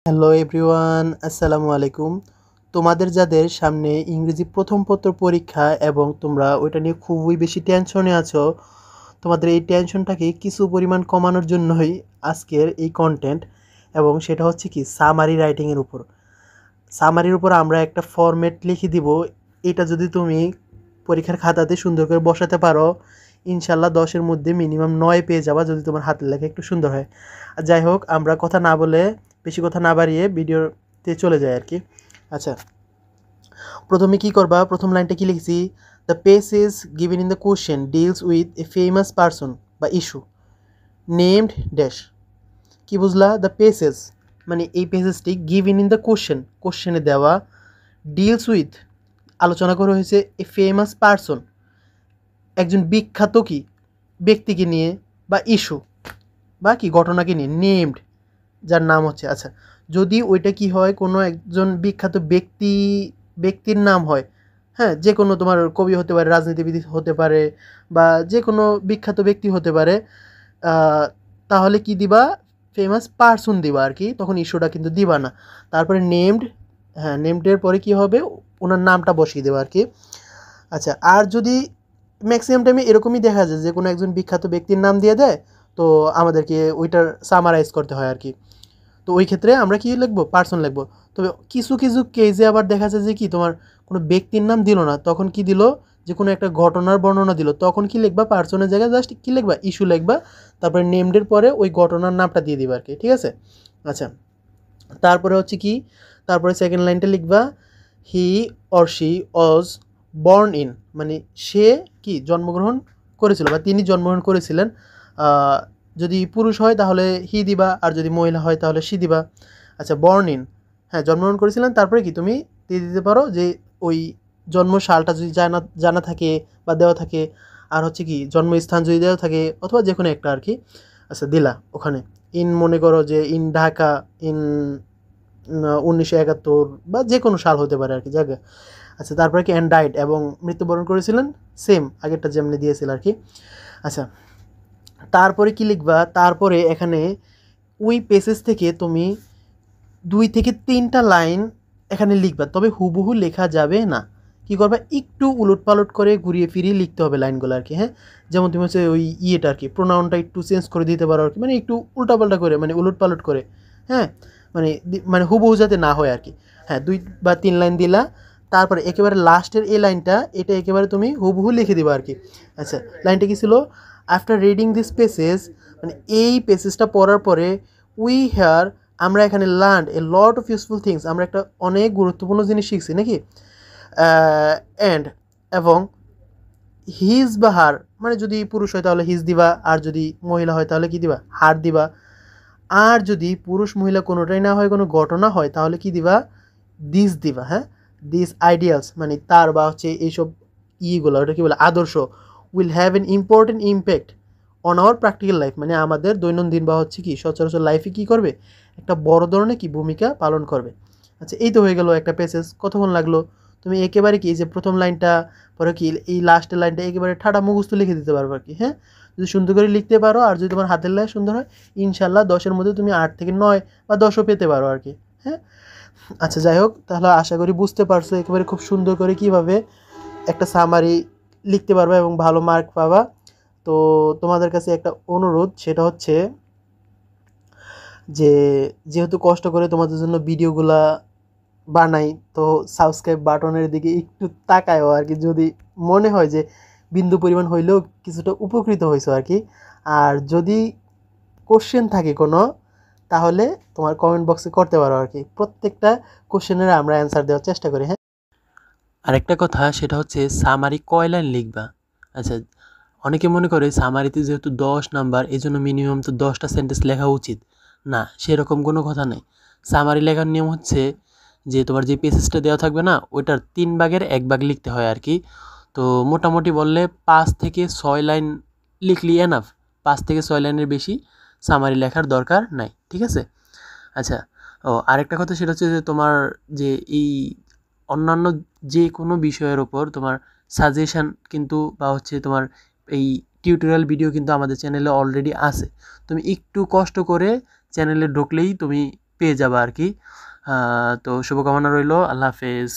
Hello everyone, আসসালামু আলাইকুম। তোমাদের যাদের সামনে ইংরেজি প্রথম পত্র পরীক্ষা এবং তোমরা ওইটা নিয়ে খুবই বেশি টেনশনে আছো, তোমাদের এই টেনশনটাকে কিছু পরিমাণ কমানোর জন্যই আজকের এই কন্টেন্ট। এবং সেটা হচ্ছে কি সামারি রাইটিংয়ের উপর। সামারির উপর আমরা একটা ফরম্যাট লিখে দিব। এটা যদি তুমি পরীক্ষার খাতাতে সুন্দর করে বসাতে পারো, ইনশাল্লাহ 10-এর মধ্যে মিনিমাম 9 পেয়ে যাবা, যদি তোমার হাতের লেখা একটু সুন্দর হয়। আর যাই হোক, আমরা কথা না বলে, বেশি কথা না বাড়িয়ে ভিডিওতে চলে যায় আর কি। আচ্ছা, প্রথমে কি করবা, প্রথম লাইনটা কি লিখেছি, the passage given in the question deals with a famous person বা ইস্যু নেমড ড্যাশ। কি বুঝলা? দ্য পেসেজ মানে এই পেসেজটি গিভেন ইন দ্য কোশ্চেনে দেওয়া, ডিলস উইথ আলোচনা করা হয়েছে এ ফেমাস পারসন একজন বিখ্যাত কি ব্যক্তিকে নিয়ে, বা ইস্যু বা কি ঘটনাকে নিয়ে, নেমড যার নাম হচ্ছে। আচ্ছা, যদি ওইটা কি হয়, কোনো একজন বিখ্যাত ব্যক্তির নাম হয়, হ্যাঁ, যে কোনো তোমার কবি হতে পারে, রাজনীতিবিদ হতে পারে, বা যে কোনো বিখ্যাত ব্যক্তি হতে পারে, তাহলে কি দিবা, ফেমাস পারসন দিবা আর কি, তখন ইস্যুটা কিন্তু দিবা না। তারপরে নেমড, হ্যাঁ, নেমডের পরে কি হবে, ওনার নামটা বসিয়ে দেবা আর কি। আচ্ছা, আর যদি ম্যাক্সিমাম টাইমে এরকমই দেখা যায় যে কোনো একজন বিখ্যাত ব্যক্তির নাম দিয়ে দেয়, তো আমাদেরকে ওইটার সামারাইজ করতে হয় আর কি। তো ওই ক্ষেত্রে আমরা কি লিখবো, পার্সন লিখবো। তবে কিছু কিছু কেসে আবার দেখা যায় যে কি তোমার কোনো ব্যক্তির নাম দিল না, তখন কি দিল, যে কোনো একটা ঘটনার বর্ণনা দিল, তখন কি লিখবা, পার্সনের জায়গায় জাস্ট কি লিখবা, ইস্যু লিখবা। তারপরে নেমডের পরে ওই ঘটনার নামটা দিয়ে দিবা আর কি, ঠিক আছে। আচ্ছা, তারপরে হচ্ছে কি, তারপরে সেকেন্ড লাইনটা লিখবা, he or she was born in, মানে সে কি জন্মগ্রহণ করেছিল বা তিনি জন্মগ্রহণ করেছিলেন। আহ, যদি পুরুষ হয় তাহলে হি দিবা, আর যদি মহিলা হয় তাহলে সি দিবা। আচ্ছা, বর্ন ইন, হ্যাঁ, জন্মগ্রহণ করেছিলেন, তারপরে কি তুমি দিয়ে দিতে পারো যে ওই জন্ম সালটা যদি জানা জানা থাকে বা দেওয়া থাকে, আর হচ্ছে কি জন্মস্থান যদি দেওয়া থাকে, অথবা যে কোনো একটা আর কি। আচ্ছা, দিলা ওখানে। ইন মনে করো যে ইন ঢাকা, ইন 1971, বা যে কোনো সাল হতে পারে আর কি জায়গা। আচ্ছা, তারপরে কি অ্যান্ড ডাইট, এবং মৃত্যুবরণ করেছিলেন, সেম আগেরটা যেমনি দিয়েছিল আর কি। আচ্ছা, তারপরে কি লিখবা, তারপরে এখানে ওই পেসেজ থেকে তুমি 2 থেকে 3টা লাইন এখানে লিখবা, তবে হুবহু লেখা যাবে না। কি করবা, একটু উলটপালট করে ঘুরিয়ে ফিরিয়ে লিখতে হবে লাইনগুলো আর কি, হ্যাঁ। যেমন তুমি হচ্ছে ওই ইয়েটা আর কি, প্রোনাউনটা একটু চেঞ্জ করে দিতে পারো আর কি, মানে একটু উল্টাপাল্টা করে, মানে উলটপালট করে, হ্যাঁ, মানে হুবহু যাতে না হয় আর কি। হ্যাঁ, 2 বা 3 লাইন দিলা, তারপরে একেবারে লাস্টের এই লাইনটা, এটা একেবারে তুমি হুবহু লিখে দিবা আর কি। আচ্ছা, লাইনটা কি ছিল, আফটার রিডিং দিস পেসেজ, মানে এই পেসেজটা পড়ার পরে, উই হেয়ার, আমরা এখানে learn a lot of useful things, আমরা একটা অনেক গুরুত্বপূর্ণ জিনিস শিখছি নাকি। অ্যান্ড, এবং হিজ বা হার, মানে যদি পুরুষ হয় তাহলে হিজ দিবা, আর যদি মহিলা হয় তাহলে কি দিবা, হার দিবা। আর যদি পুরুষ মহিলা কোনোটাই না হয়, কোনো ঘটনা হয়, তাহলে কি দিবা, দিস দিবা, হ্যাঁ। দিস আইডিয়ালস মানে তার বা হচ্ছে এইসব ইগুলো, ওটা কি বলে, আদর্শ, will have an important impact on our practical life, মানে আমাদের দৈনন্দিন বা হচ্ছে কি সচরাচর লাইফে কী করবে, একটা বড় ধরনের কি ভূমিকা পালন করবে। আচ্ছা, এই তো হয়ে গেল একটা প্যাসেজ। কতক্ষণ লাগলো? তুমি একেবারে কি যে প্রথম লাইনটা, পরে কি এই লাস্টের লাইনটা একেবারে ঠাডা মুখস্থ লিখে দিতে পারবে আর কি, হ্যাঁ। যদি সুন্দর করে লিখতে পারো, আর যদি তোমার হাতের লেখা সুন্দর হয়, ইনশাল্লাহ 10-এর মধ্যে তুমি 8 থেকে 9 বা 10ও পেতে পারো আর কি, হ্যাঁ। আচ্ছা, যাই হোক, তাহলে আশা করি বুঝতে পারছো একেবারে খুব সুন্দর করে কিভাবে একটা সামারি লিখতে পারবা এবং ভালো মার্ক পাবা। তো তোমাদের কাছে একটা অনুরোধ, সেটা হচ্ছে যে যেহেতু কষ্ট করে তোমাদের জন্য ভিডিওগুলা বানাই, তো সাবস্ক্রাইব বাটনের দিকে একটু তাকায়ও আর কি, যদি মনে হয় যে বিন্দু পরিমাণ হইলেও কিছুটা উপকৃত হয়েছো আর কি। আর যদি কোশ্চেন থাকে কোনো, তাহলে তোমার কমেন্ট বক্সে করতে পারো আর কি, প্রত্যেকটা কোশ্চেনের আমরা অ্যান্সার দেওয়ার চেষ্টা করি, হ্যাঁ। আরেকটা কথা, সেটা হচ্ছে সামারি কয় লাইন লিখবা। আচ্ছা, অনেকে মনে করে সামারিতে যেহেতু 10 নাম্বার, এই জন্য মিনিমাম তো 10টা সেন্টেন্স লেখা উচিত। না, সেরকম কোনো কথা নেই। সামারি লেখার নিয়ম হচ্ছে যে তোমার যে পেসেজটা দেওয়া থাকবে না, ওইটার 3 ভাগের 1 ভাগ লিখতে হয় আর কি। তো মোটামুটি বললে 5 থেকে 6 লাইন লিখলি এনাফ। 5 থেকে 6 লাইনের বেশি সামারি লেখার দরকার নাই, ঠিক আছে। আচ্ছা, আরেকটা কথা, সেটা হচ্ছে যে তোমার যে এই অন্যান্য যে কোনো বিষয়ের ওপর তোমার সাজেশান কিন্তু, বা হচ্ছে তোমার এই টিউটোরিয়াল ভিডিও কিন্তু আমাদের চ্যানেলে অলরেডি আছে। তুমি একটু কষ্ট করে চ্যানেলে ঢুকলেই তুমি পেয়ে যাবা আর কি। তো শুভকামনা রইলো, আল্লাহ হাফেজ।